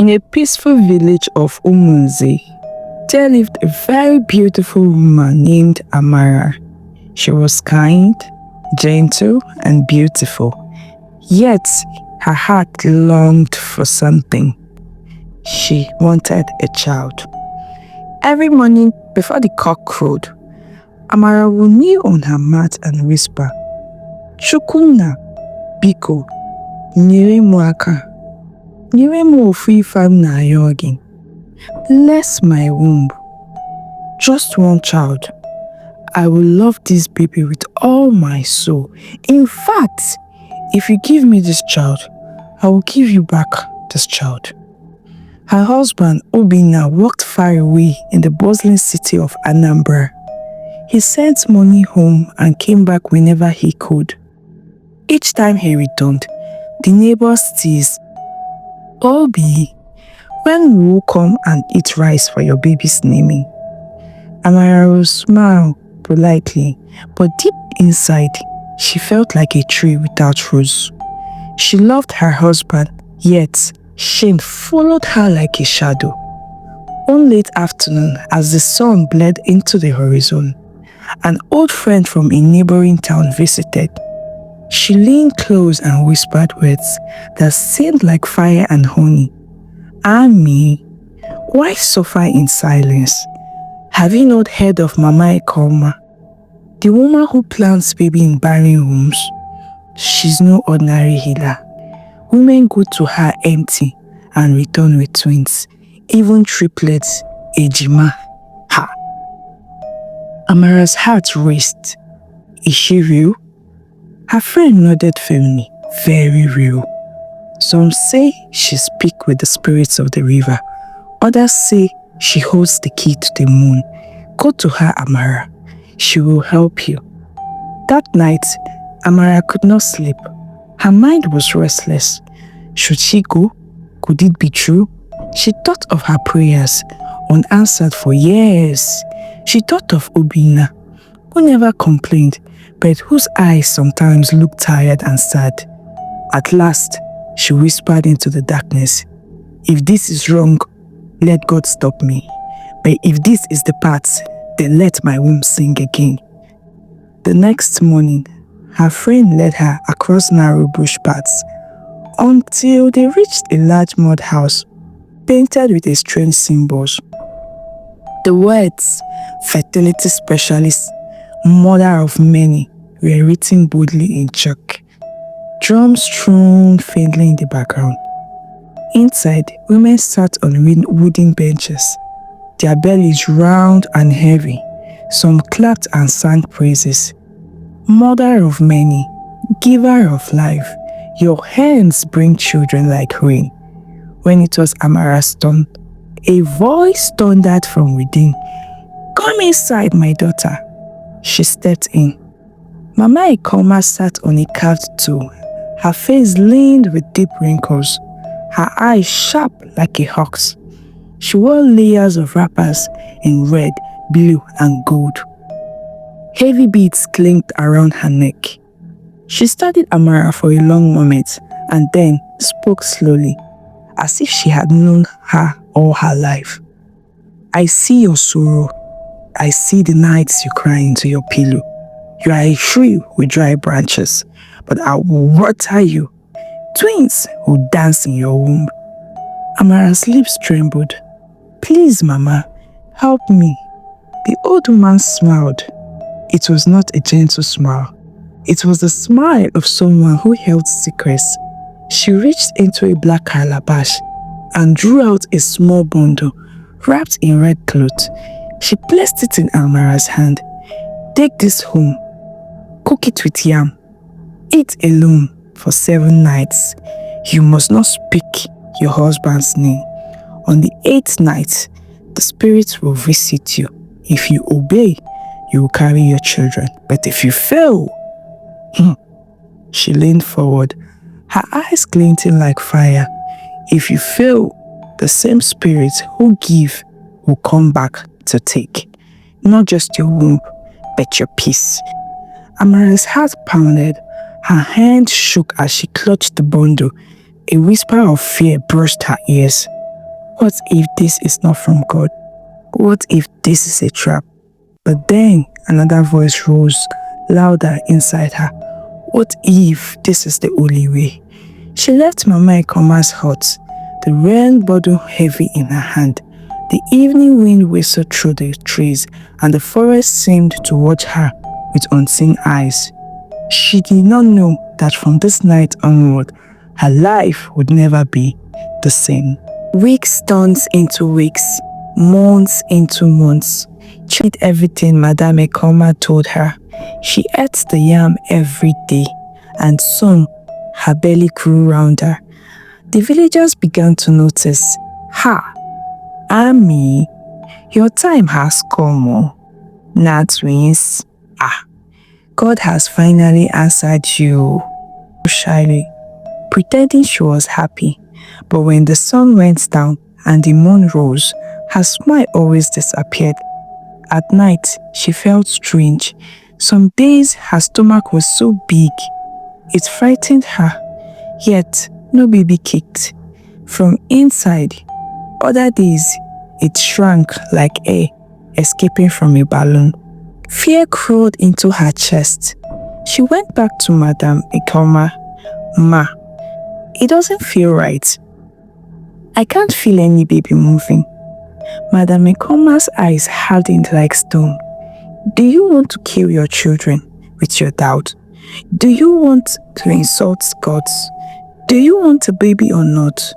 In a peaceful village of Umunze, there lived a very beautiful woman named Amara. She was kind, gentle, and beautiful. Yet, her heart longed for something. She wanted a child. Every morning before the cock crowed, Amara would kneel on her mat and whisper, "Chukwuna, biko, nyere mu aka. Nyere mu ofu ifam na ayogi. Bless my womb. Just one child. I will love this baby with all my soul. In fact, if you give me this child, I will give you back this child." Her husband, Obinna, worked far away in the bustling city of Anambra. He sent money home and came back whenever he could. Each time he returned, the neighbors teased, "Obi, when will you come and eat rice for your baby's naming?" Amara would smile politely, but deep inside, she felt like a tree without roots. She loved her husband, yet shame followed her like a shadow. One late afternoon, as the sun bled into the horizon, an old friend from a neighboring town visited. She leaned close and whispered words that seemed like fire and honey. "Ami, why suffer in silence? Have you not heard of Mama Ekoma, the woman who plants baby in barren wombs? She's no ordinary healer. Women go to her empty and return with twins, even triplets, ejima." Ha! Amara's heart raced. Is she real? Her friend nodded firmly. Very real. Some say she speaks with the spirits of the river. Others say she holds the key to the moon. Go to her, Amara. She will help you. That night, Amara could not sleep. Her mind was restless. Should she go? Could it be true? She thought of her prayers, unanswered for years. She thought of Obinna, who never complained, but whose eyes sometimes looked tired and sad. At last, she whispered into the darkness, "If this is wrong, let God stop me. But if this is the path, then let my womb sing again." The next morning, her friend led her across narrow bush paths until they reached a large mud house painted with strange symbols. The words, "Fertility Specialist, Mother of Many," were written boldly in chalk. Drums droned faintly in the background. Inside, women sat on wooden benches, their bellies round and heavy. Some clapped and sang praises. "Mother of many, giver of life, your hands bring children like rain." When it was Amara's turn, a voice thundered from within. "Come inside, my daughter." She stepped in. Mama Ikoma sat on a carved stool, her face lined with deep wrinkles, her eyes sharp like a hawk's. She wore layers of wrappers in red, blue, and gold. Heavy beads clinked around her neck. She studied Amara for a long moment and then spoke slowly, as if she had known her all her life. "I see your sorrow. I see the nights you cry into your pillow. You are a tree with dry branches, but I will water you. Twins will dance in your womb." Amara's lips trembled. "Please, Mama, help me." The old woman smiled. It was not a gentle smile. It was the smile of someone who held secrets. She reached into a black calabash and drew out a small bundle wrapped in red cloth. She placed it in Amara's hand. "Take this home. Cook it with yam. Eat alone for 7 nights. You must not speak your husband's name. On the 8th night, the spirits will visit you. If you obey, you will carry your children. But if you fail..." She leaned forward, her eyes glinting like fire. "If you fail, the same spirits who give will come back to take. Not just your womb, but your peace." Amara's heart pounded. Her hand shook as she clutched the bundle. A whisper of fear brushed her ears. What if this is not from God? What if this is a trap? But then another voice rose louder inside her. What if this is the only way? She left Mama Ekoma's hut, the rain bottle heavy in her hand. The evening wind whistled through the trees, and the forest seemed to watch her with unseen eyes. She did not know that from this night onward, her life would never be the same. Weeks turned into weeks, months into months. She did everything Madame Ekoma told her. She ate the yam every day, and soon her belly grew rounder. The villagers began to notice, "Ha, Ami, your time has come, oh. Nah, twins. God has finally answered you." Shyly, pretending she was happy. But when the sun went down and the moon rose, her smile always disappeared. At night, she felt strange. Some days her stomach was so big, it frightened her, yet no baby kicked from inside. Other days, it shrank like air escaping from a balloon. Fear crawled into her chest. She went back to Madame Ekoma. "Ma, it doesn't feel right. I can't feel any baby moving." Madame Ekoma's eyes hardened like stone. "Do you want to kill your children with your doubt? Do you want to insult gods? Do you want a baby or not?"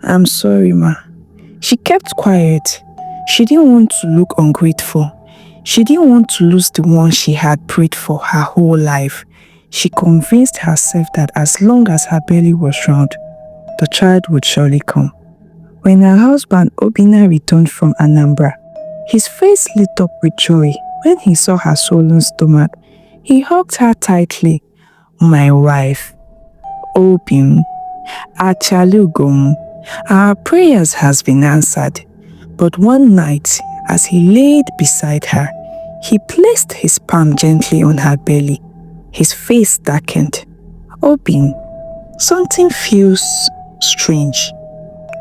"I'm sorry, Ma." She kept quiet. She didn't want to look ungrateful. She didn't want to lose the one she had prayed for her whole life. She convinced herself that as long as her belly was round, the child would surely come. When her husband Obinna returned from Anambra, his face lit up with joy when he saw her swollen stomach. He hugged her tightly. "My wife, Obim, Achalugum, our prayers has been answered." But one night, as he laid beside her, he placed his palm gently on her belly. His face darkened. "Obim, something feels strange.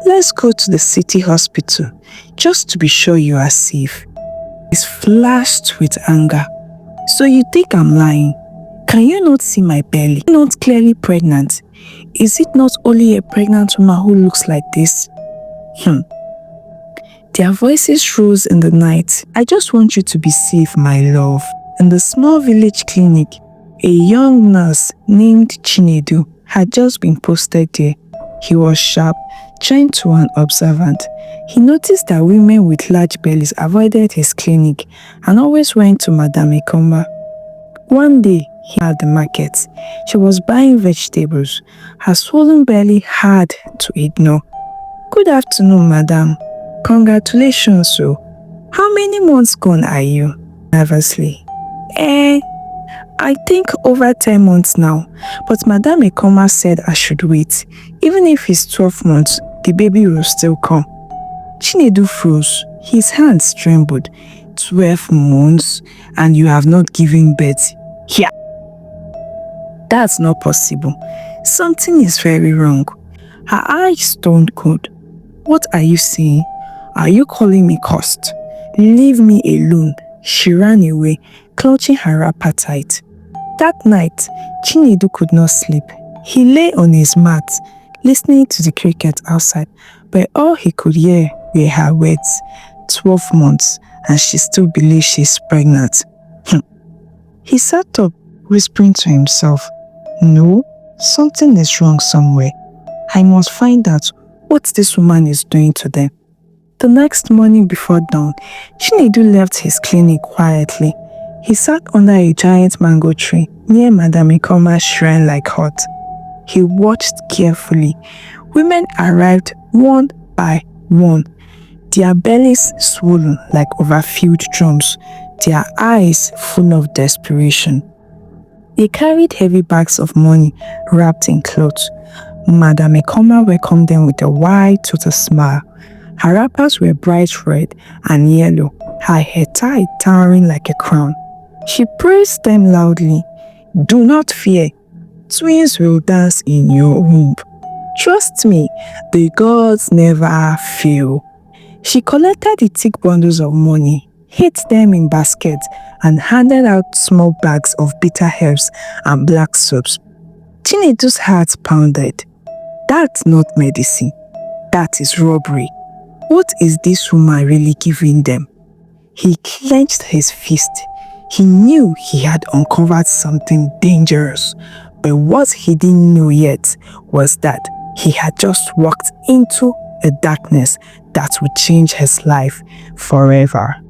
Let's go to the city hospital, just to be sure you are safe." He flashed with anger. "So you think I'm lying? Can you not see my belly? I'm not clearly pregnant. Is it not only a pregnant woman who looks like this?" Their voices rose in the night. "I just want you to be safe, my love." In the small village clinic, a young nurse named Chinedu had just been posted there. He was sharp, gentle and observant. He noticed that women with large bellies avoided his clinic and always went to Madame Ekoma. One day, he at the market. She was buying vegetables. Her swollen belly hard to ignore. "Good afternoon, madam. Congratulations, so. How many months gone are you?" Nervously. I think over 10 months now, but Madame Ekoma said I should wait. Even if it's 12 months, the baby will still come." Chinedu froze. His hands trembled. 12 months and you have not given birth? Yeah. That's not possible. Something is very wrong. Her eyes turned cold. "What are you saying? Are you calling me cursed? Leave me alone." She ran away, clutching her wrapper tight. That night, Chinedu could not sleep. He lay on his mat, listening to the crickets outside, but all he could hear were her words. 12 months, and she still believes she's pregnant. He sat up, whispering to himself, "No, something is wrong somewhere. I must find out what this woman is doing to them." The next morning before dawn, Chinedu left his clinic quietly. He sat under a giant mango tree near Madame Ikoma's shrine like hut. He watched carefully. Women arrived one by one, their bellies swollen like overfilled drums, their eyes full of desperation. They carried heavy bags of money wrapped in cloth. Madame Ekoma welcomed them with a wide total smile. Her wrappers were bright red and yellow, her hair tied towering like a crown. She praised them loudly. "Do not fear. Twins will dance in your womb." Trust me, the gods never fail. She collected the thick bundles of money, hid them in baskets, and handed out small bags of bitter herbs and black soaps. Chinedu's heart pounded. That's not medicine. That is robbery. What is this woman really giving them? He clenched his fist. He knew he had uncovered something dangerous, but what he didn't know yet was that he had just walked into a darkness that would change his life forever.